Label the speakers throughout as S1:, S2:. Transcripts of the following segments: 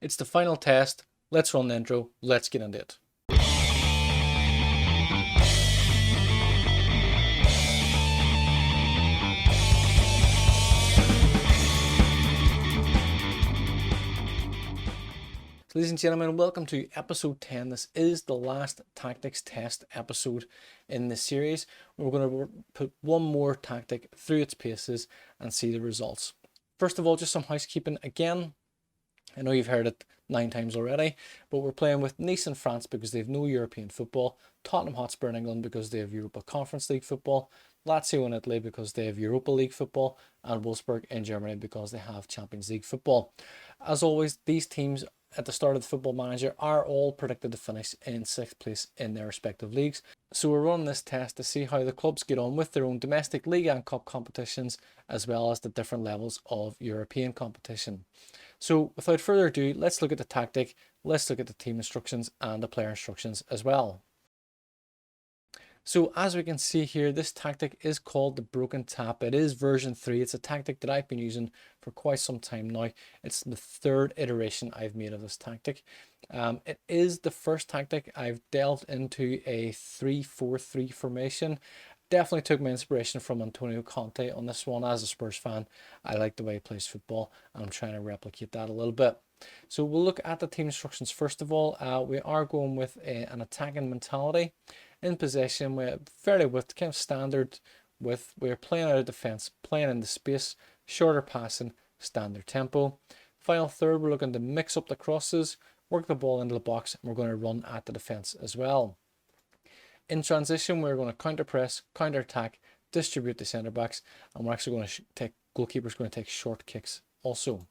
S1: It's the final test. Let's run the intro. Let's get into it. Ladies and gentlemen, welcome to episode 10. This is the last tactics test episode in this series. We're going to put one more tactic through its paces and see the results. First of all, just some housekeeping again. I know you've heard it 9 times already, but we're playing with Nice in France because they have no European football, Tottenham Hotspur in England because they have Europa Conference League football, Lazio in Italy because they have Europa League football, and Woflsburg in Germany because they have Champions League football. As always, these teams at the start of the Football Manager are all predicted to finish in 6th place in their respective leagues. So we're running this test to see how the clubs get on with their own domestic league and cup competitions, as well as the different levels of European competition. So without further ado, let's look at the tactic, let's look at the team instructions and the player instructions as well. So as we can see here, this tactic is called the broken tap. It is version 3. It's a tactic that I've been using for quite some time now. It's the 3rd iteration I've made of this tactic. It is the first tactic I've delved into a 3-4-3 formation. Definitely took my inspiration from Antonio Conte on this one. As a Spurs fan, I like the way he plays football, and I'm trying to replicate that a little bit. So we'll look at the team instructions first of all. We are going with an attacking mentality. In possession, we're fairly with kind of standard with we're playing out of defence, playing in the space, shorter passing, standard tempo. Final third, we're looking to mix up the crosses, work the ball into the box, and we're going to run at the defence as well. In transition, we're going to counter press, counter attack, distribute the centre backs, and we're actually going to take goalkeepers going to take short kicks also.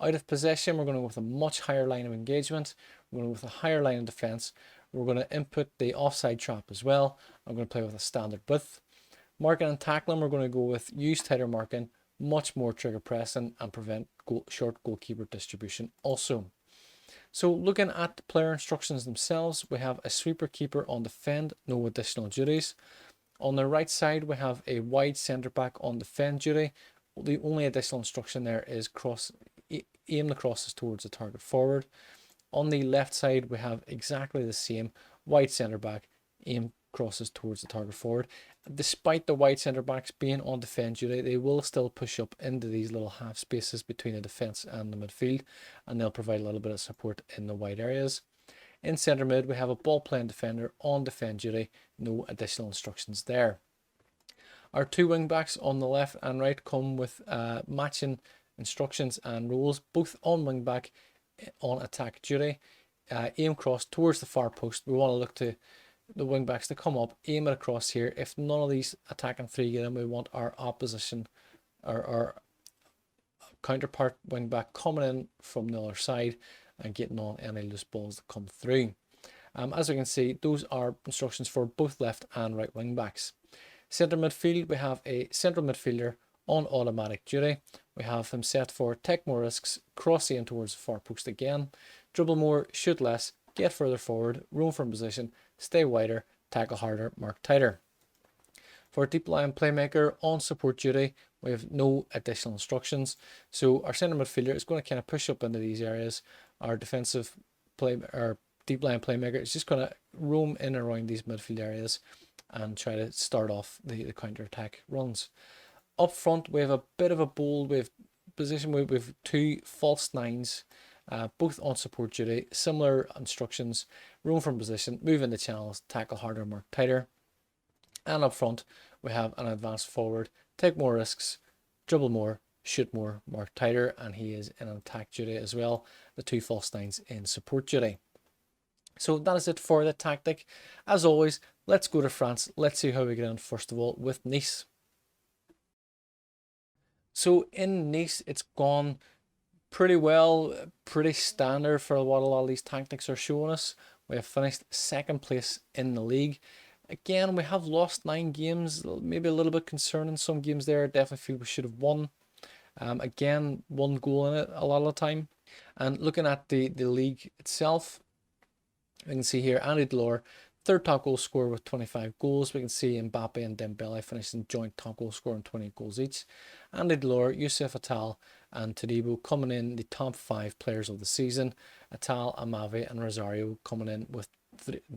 S1: Out of possession, we're going to go with a much higher line of engagement. We're going to go with a higher line of defence. We're going to input the offside trap as well. I'm going to play with a standard width. Marking and tackling, we're going to go with use tighter marking, much more trigger pressing, and prevent short goalkeeper distribution also. So looking at the player instructions themselves, we have a sweeper keeper on defend, no additional duties. On the right side, we have a wide centre back on defend duty. The only additional instruction there is aim the crosses towards the target forward. On the left side, we have exactly the same wide centre back, aim crosses towards the target forward. Despite the wide centre backs being on defend duty, they will still push up into these little half spaces between the defence and the midfield, and they'll provide a little bit of support in the wide areas. In centre mid, we have a ball playing defender on defend duty, no additional instructions there. Our 2 wing backs on the left and right come with matching instructions and rules, both on wing back on attack duty. Aim cross towards the far post. We want to look to the wing backs to come up, aim it across here. If none of these attacking 3 get in, we want our opposition or our counterpart wing back coming in from the other side and getting on any loose balls that come through. As we can see, those are instructions for both left and right wing backs. Centre midfield, we have a central midfielder on automatic duty. We have him set for take more risks, cross in towards the far post again, dribble more, shoot less, get further forward, roam from position, stay wider, tackle harder, mark tighter. For a deep line playmaker on support duty, we have no additional instructions. So our centre midfielder is going to kind of push up into these areas. Our deep line playmaker is just going to roam in around these midfield areas and try to start off the counter attack runs. Up front, we have a bit of a bold position with 2 false 9s, both on support duty, similar instructions, roam from position, move into channels, tackle harder, mark tighter. And up front, we have an advanced forward, take more risks, dribble more, shoot more, mark tighter, and he is in attack duty as well, the 2 false 9s in support duty. So that is it for the tactic. As always, let's go to France. Let's see how we get on first of all with Nice. So in Nice, it's gone pretty well, pretty standard for what a lot of these tactics are showing us. We have finished 2nd place in the league. Again, we have lost 9 games, maybe a little bit concerning. Some games there, definitely feel we should have won. Again, 1 goal in it a lot of the time. And looking at the league itself, we can see here Andy Delors, 3rd top goal scorer with 25 goals. We can see Mbappe and Dembele finishing joint top goal scoring 20 goals each. Andy Delors, Youssef Attal, and Todibo coming in the top 5 players of the season. Atal, Amave and Rosario coming in with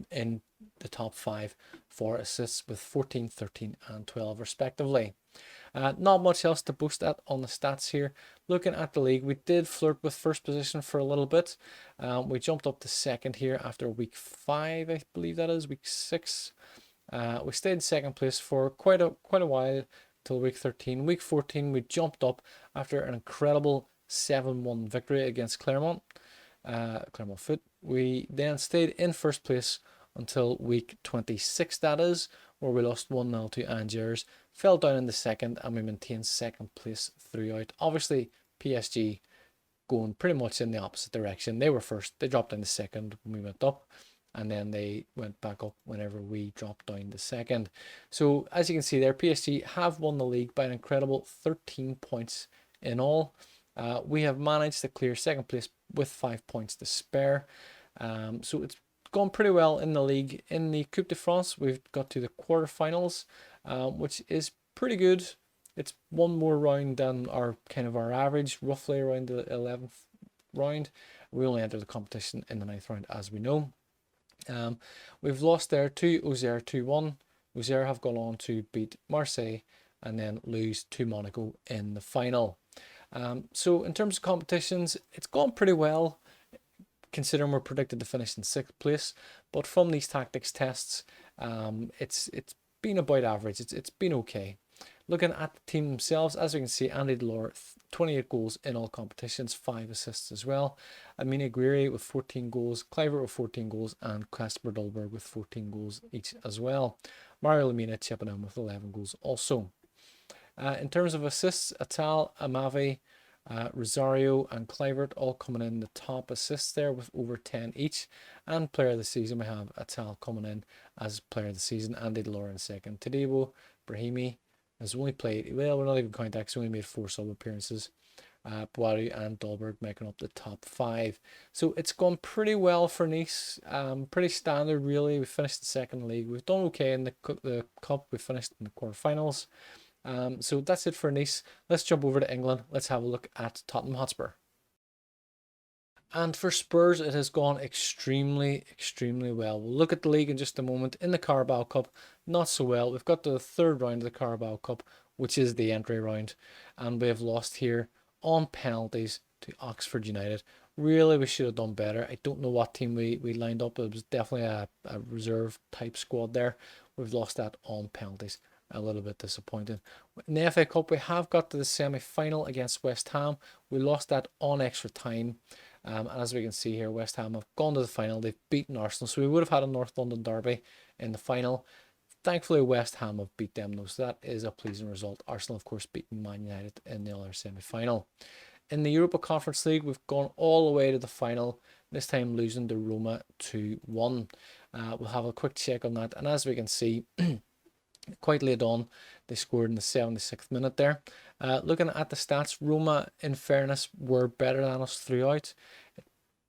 S1: in the top 5 for assists with 14, 13 and 12 respectively. Not much else to boast at on the stats here. Looking at the league, we did flirt with first position for a little bit. We jumped up to second here after week 5, I believe that is, week 6. We stayed in second place for quite a while till week 13. Week 14, we jumped up after an incredible 7-1 victory against Clermont Foot. We then stayed in first place until week 26, that is, where we lost 1-0 to Angers, fell down in the second, and we maintained second place throughout. Obviously, PSG going pretty much in the opposite direction. They were first, they dropped down the second when we went up, and then they went back up whenever we dropped down the second. So as you can see there, PSG have won the league by an incredible 13 points in all. We have managed to clear second place with 5 points to spare. So it's gone pretty well in the league. In the Coupe de France, we've got to the quarterfinals, which is pretty good. It's one more round than our average, roughly around the 11th round. We only enter the competition in the 9th round, as we know. We've lost there to Auxerre 2-1. Auxerre have gone on to beat Marseille and then lose to Monaco in the final. So in terms of competitions, it's gone pretty well, considering we're predicted to finish in 6th place. But from these tactics tests, it's been about average. It's been okay. Looking at the team themselves, as we can see, Andy Delors, 28 goals in all competitions, 5 assists as well. Amine Aguirre with 14 goals, Kluivert with 14 goals, and Casper Dolberg with 14 goals each as well. Mario Lemina chipping in with 11 goals also. In terms of assists, Atal, Amave, Rosario and Kluivert all coming in the top assists there with over 10 each. And player of the season, we have Atal coming in as player of the season, Andy Delors in second. Todibo, Brahimi has only played, well, we're not even counting that, he's only made 4 sub appearances. Boari and Dolberg making up the top 5. So it's gone pretty well for Nice. Pretty standard really. We finished the second league. We've done okay in the cup. We finished in the quarterfinals. So that's it for Nice. Let's jump over to England. Let's have a look at Tottenham Hotspur. And for Spurs, it has gone extremely well. We'll look at the league in just a moment. In the Carabao Cup, not so well. We've got to the 3rd round of the Carabao Cup, which is the entry round, and we have lost here on penalties to Oxford United. Really, we should have done better. I don't know what team we lined up. It was definitely a reserve type squad there. We've lost that on penalties. A little bit disappointing. In the FA Cup, we have got to the semi-final against West Ham. We lost that on extra time. And as we can see here, West Ham have gone to the final. They've beaten Arsenal. So we would have had a North London derby in the final. Thankfully, West Ham have beat them though. So that is a pleasing result. Arsenal, of course, beating Man United in the other semi-final. In the Europa Conference League, we've gone all the way to the final. This time losing to Roma 2-1. We'll have a quick check on that. And as we can see, quite late on, they scored in the 76th minute there. Looking at the stats, Roma, in fairness, were better than us throughout.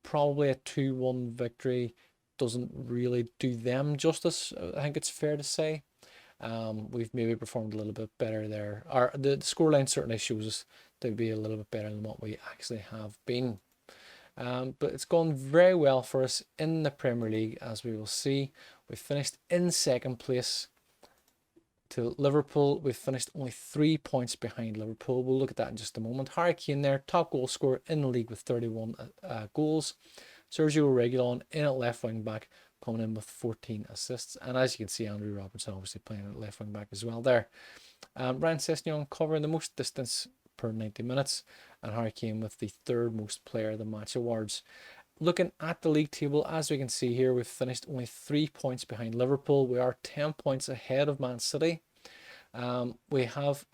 S1: Probably a 2-1 victory doesn't really do them justice, I think it's fair to say. We've maybe performed a little bit better there. The scoreline certainly shows us to be a little bit better than what we actually have been. But it's gone very well for us in the Premier League, as we will see. We finished in 2nd place to Liverpool. We've finished only 3 points behind Liverpool. We'll look at that in just a moment. Harry Kane there, top goal scorer in the league with 31 goals. Sergio Reguilon in at left wing back, coming in with 14 assists. And as you can see, Andrew Robertson obviously playing at left wing back as well there. Ryan Sessegnon covering the most distance per 90 minutes. And Harry Kane with the 3rd most player of the match awards. Looking at the league table, as we can see here, we've finished only 3 points behind Liverpool. We are 10 points ahead of Man City. We have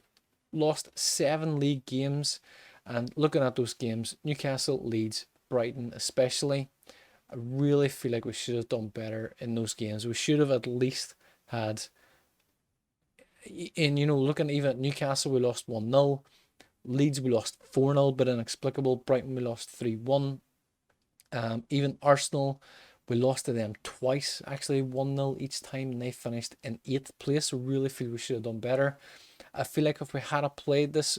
S1: lost 7 league games. And looking at those games, Newcastle, Leeds, Brighton especially, I really feel like we should have done better in those games. We should have at least had, looking even at Newcastle, we lost 1-0. Leeds, we lost 4-0, but inexplicable. Brighton, we lost 3-1. Even Arsenal, we lost to them twice, actually 1-0 each time, and they finished in 8th place. So really feel we should have done better. I feel like if we had played this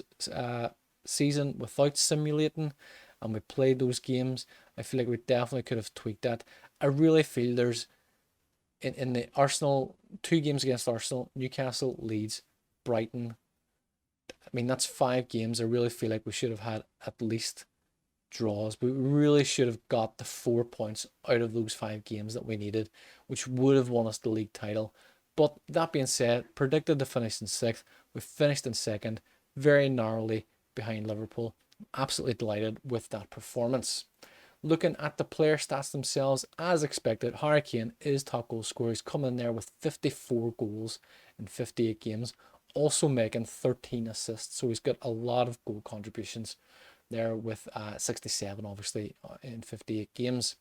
S1: season without simulating, and we played those games, I feel like we definitely could have tweaked that. I really feel there's in the Arsenal 2 games against Arsenal, Newcastle, Leeds, Brighton. I mean, that's 5 games. I really feel like we should have had at least draws. We really should have got the 4 points out of those 5 games that we needed, which would have won us the league title. But that being said, predicted to finish in 6th. We finished in 2nd, very narrowly behind Liverpool. Absolutely delighted with that performance. Looking at the player stats themselves, as expected, Harry Kane is top goal scorer. He's coming in there with 54 goals in 58 games, also making 13 assists. So he's got a lot of goal contributions there with 67, obviously, in 58 games.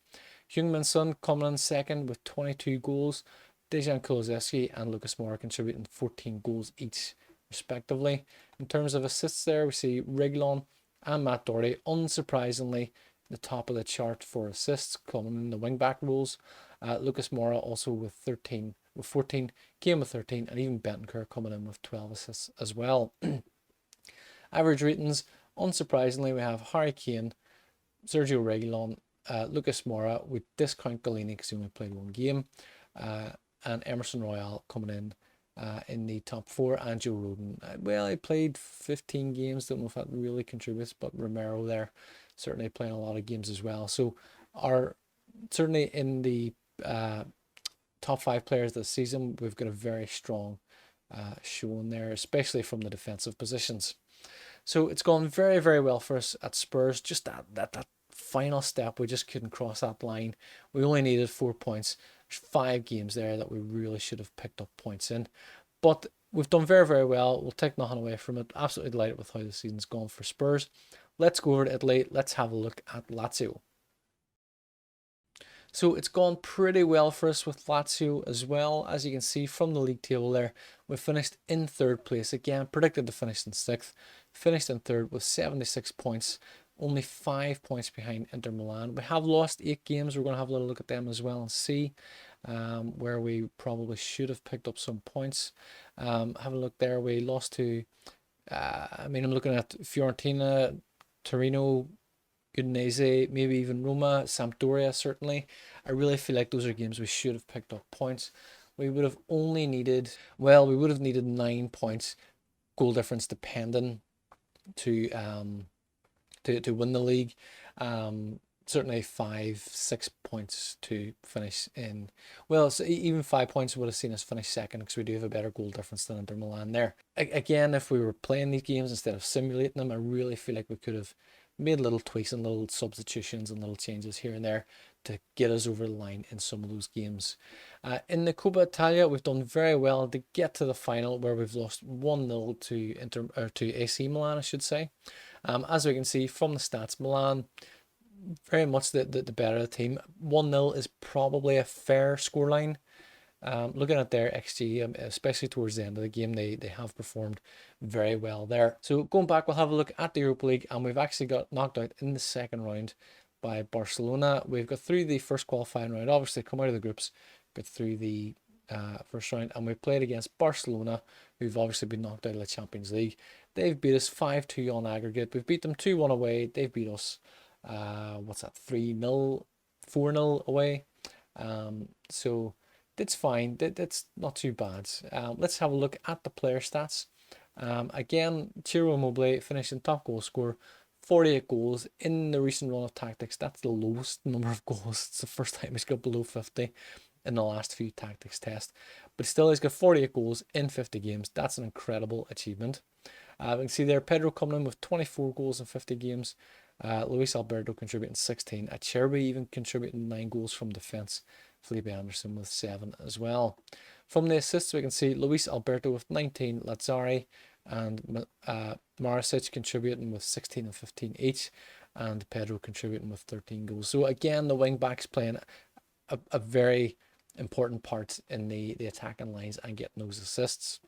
S1: Heung-min Son coming in second with 22 goals. Dejan Kulusevski and Lucas Moura contributing 14 goals each, respectively. In terms of assists there, we see Reguilon and Matt Doherty, unsurprisingly, the top of the chart for assists, coming in the wing-back roles. Lucas Moura also with 14, Kane with 13, and even Bentancur coming in with 12 assists as well. Average ratings, unsurprisingly, we have Harry Kane, Sergio Reguilon, Lucas Moura. We discount Galini because he only played 1 game, and Emerson Royale coming in the top 4, and Joe Rodon. Well, he played 15 games, don't know if that really contributes, but Romero there certainly playing a lot of games as well. So certainly in the top 5 players this season, we've got a very strong showing there, especially from the defensive positions. So it's gone very, very well for us at Spurs. Just that final step, we just couldn't cross that line. We only needed 4 points. There's 5 games there that we really should have picked up points in. But we've done very, very well. We'll take nothing away from it. Absolutely delighted with how the season's gone for Spurs. Let's go over to Italy. Let's have a look at Lazio. So it's gone pretty well for us with Lazio as well. As you can see from the league table there, we finished in 3rd place. Again, predicted to finish in 6th. Finished in 3rd with 76 points. Only 5 points behind Inter Milan. We have lost 8 games. We're going to have a little look at them as well and see where we probably should have picked up some points. Have a look there. We lost to, I'm looking at Fiorentina, Torino, Udinese, maybe even Roma, Sampdoria, certainly. I really feel like those are games we should have picked up points. We would have only needed, we would have needed 9 points, goal difference depending, to win the league. Certainly 5-6 points to finish in. Well, so even 5 points would have seen us finish 2nd because we do have a better goal difference than Inter Milan there. Again, if we were playing these games instead of simulating them, I really feel like we could have made little tweaks and little substitutions and little changes here and there to get us over the line in some of those games. In the Coppa Italia, we've done very well to get to the final, where we've lost 1-0 to AC Milan, I should say. As we can see from the stats, Milan very much the better of the team. 1-0 is probably a fair scoreline. Looking at their XG, especially towards the end of the game, they have performed very well there. So going back, we'll have a look at the Europa League, and we've actually got knocked out in the 2nd round by Barcelona. We've got through the first qualifying round, obviously come out of the groups, got through the first round, and we played against Barcelona, who've obviously been knocked out of the Champions League. They've beat us 5-2 on aggregate. We've beat them 2-1 away. They've beat us 3-0, 4-0 away. So it's fine. That's not too bad. Let's have a look at the player stats. Again, Ciro Immobile finishing top goal scorer, 48 goals in the recent run of tactics. That's the lowest number of goals. It's the first time he's got below 50 in the last few tactics tests. But still, he's got 48 goals in 50 games. That's an incredible achievement. We can see there Pedro coming in with 24 goals in 50 games. Luis Alberto contributing 16. Acerbi even contributing 9 goals from defence. Felipe Anderson with 7 as well. From the assists, we can see Luis Alberto with 19, Lazzari and Maricic contributing with 16 and 15 each, and Pedro contributing with 13 goals. So again, the wing backs playing a very important part in the attacking lines and getting those assists.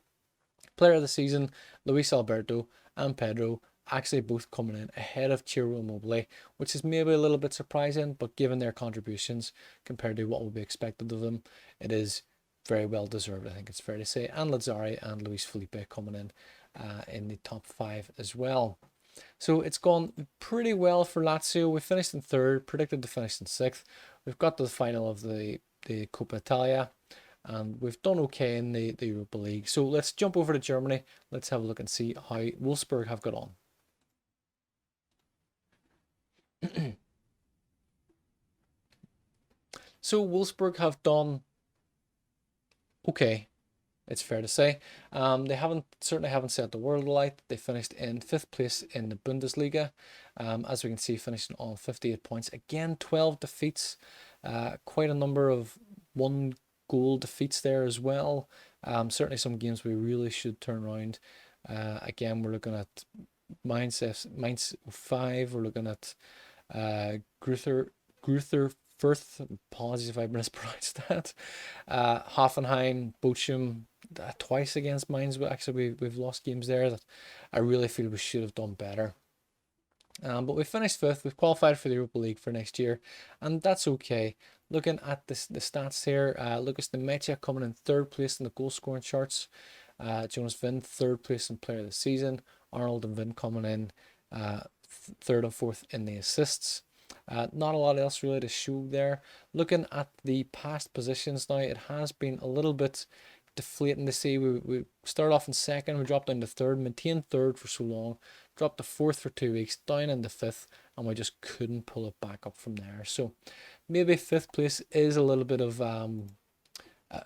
S1: Player of the season, Luis Alberto and Pedro, actually both coming in ahead of Ciro Immobile, which is maybe a little bit surprising, but given their contributions compared to what would be expected of them, it is very well deserved, I think it's fair to say. And Lazzari and Luis Felipe coming in the top 5 as well. So it's gone pretty well for Lazio. We finished in third, predicted to finish in sixth. We've got to the final of the Coppa Italia, and we've done okay in the Europa League. So let's jump over to Germany. Let's have a look and see how Wolfsburg have got on. So Wolfsburg have done okay, it's fair to say. They certainly haven't set the world alight. They finished in fifth place in the Bundesliga, as we can see, finishing on 58 points. Again, 12 defeats, quite a number of one goal defeats there as well. Certainly some games we really should turn around. Again, we're looking at Mainz 5. We're looking at Gruther Firth, apologies if I mispronounced that. Hoffenheim, Bochum, twice against Mainz. Actually, we've lost games there that I really feel we should have done better. But we finished fifth. We've qualified for the Europa League for next year, and that's okay. Looking at the stats here, Lucas Nemecha coming in third place in the goal scoring charts. Jonas Vind third place in player of the season. Arnold and Vind coming in third and fourth in the assists. Not a lot else really to show there. Looking at the past positions now, it has been a little bit deflating to see. We started off in second, we dropped down to third, maintained third for so long, dropped to fourth for 2 weeks, down into fifth, and we just couldn't pull it back up from there. So maybe fifth place is a little bit of a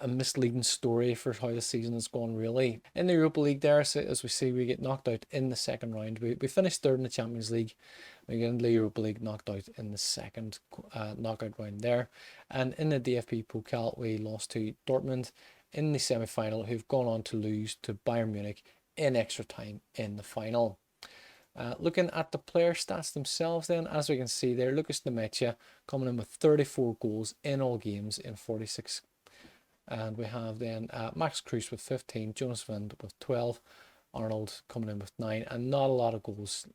S1: misleading story for how the season has gone, really. In the Europa League there, as we see, we get knocked out in the second round. We finished third in the Champions League. We get into the Europa League, knocked out in the second knockout round there. And in the DFB Pokal, we lost to Dortmund in the semi-final, who've gone on to lose to Bayern Munich in extra time in the final. Looking at the player stats themselves then, as we can see there, Lucas Nemecha coming in with 34 goals in all games in 46. And we have then Max Kruse with 15, Jonas Vind with 12, Arnold coming in with 9, and not a lot of goals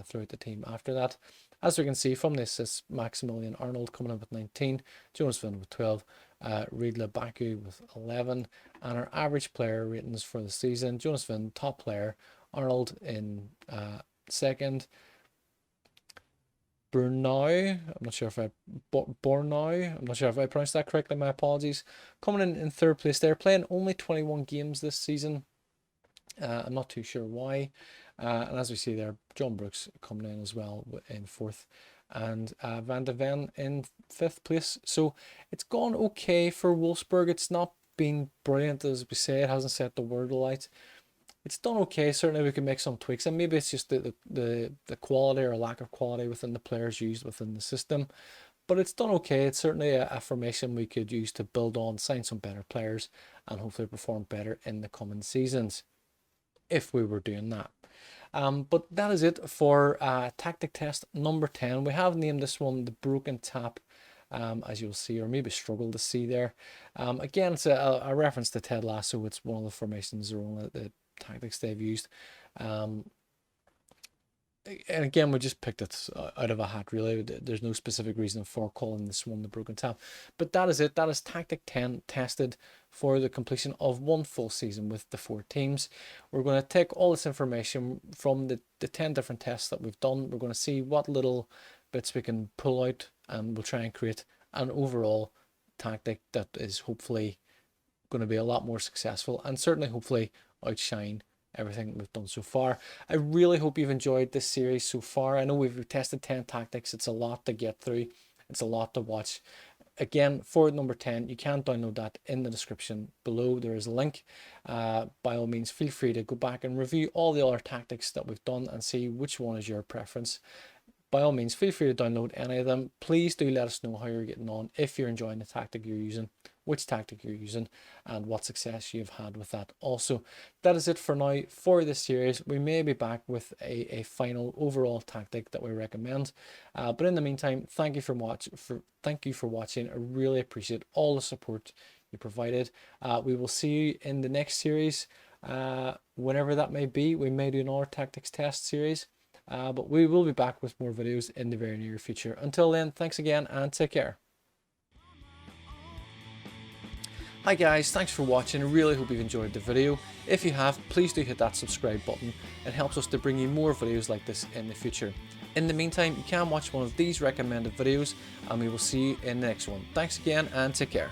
S1: throughout the team after that. As we can see from the assists, Maximilian Arnold coming in with 19, Jonas Vind with 12, Riedle Baku with 11, and our average player ratings for the season, Jonas Vind top player, Arnold in second, Bornau, I'm not sure if I pronounced that correctly, my apologies, coming in third place. They're playing only 21 games this season. I'm not too sure why. And as we see there, John Brooks coming in as well in fourth, and Van de Ven in fifth place. So it's gone okay for Wolfsburg. It's not been brilliant, as we say. It hasn't set the world alight. It's done okay. Certainly we can make some tweaks, and maybe it's just the quality or lack of quality within the players used within the system. But it's done okay. It's certainly a formation we could use to build on, sign some better players, and hopefully perform better in the coming seasons, if we were doing that. But that is it for tactic test number 10. We have named this one the Broken Tap, as you'll see, or maybe struggle to see there. Again, it's a reference to Ted Lasso. It's one of the formations or one of the tactics they've used. And again, we just picked it out of a hat, really. There's no specific reason for calling this one the Broken Tap. But that is it. That is Tactic 10 tested for the completion of one full season with the 4 teams. We're going to take all this information from the 10 different tests that we've done. We're going to see what little bits we can pull out, and we'll try and create an overall tactic that is hopefully going to be a lot more successful, and certainly hopefully outshine everything we've done so far. I really hope you've enjoyed this series so far. I know we've tested 10 tactics. It's a lot to get through. It's a lot to watch. Again, for number 10, you can download that in the description below. There is a link. By all means, feel free to go back and review all the other tactics that we've done and see which one is your preference. By all means, feel free to download any of them. Please do let us know how you're getting on, if you're enjoying the tactic you're using, which tactic you're using, and what success you've had with that. Also, that is it for now for this series. We may be back with a final overall tactic that we recommend. But in the meantime, thank you for watching. I really appreciate all the support you provided. We will see you in the next series, whenever that may be. We may do another tactics test series. But we will be back with more videos in the very near future. Until then, thanks again and take care. Hi guys, thanks for watching. I really hope you've enjoyed the video. If you have, please do hit that subscribe button. It helps us to bring you more videos like this in the future. In the meantime, you can watch one of these recommended videos, and we will see you in the next one. Thanks again and take care.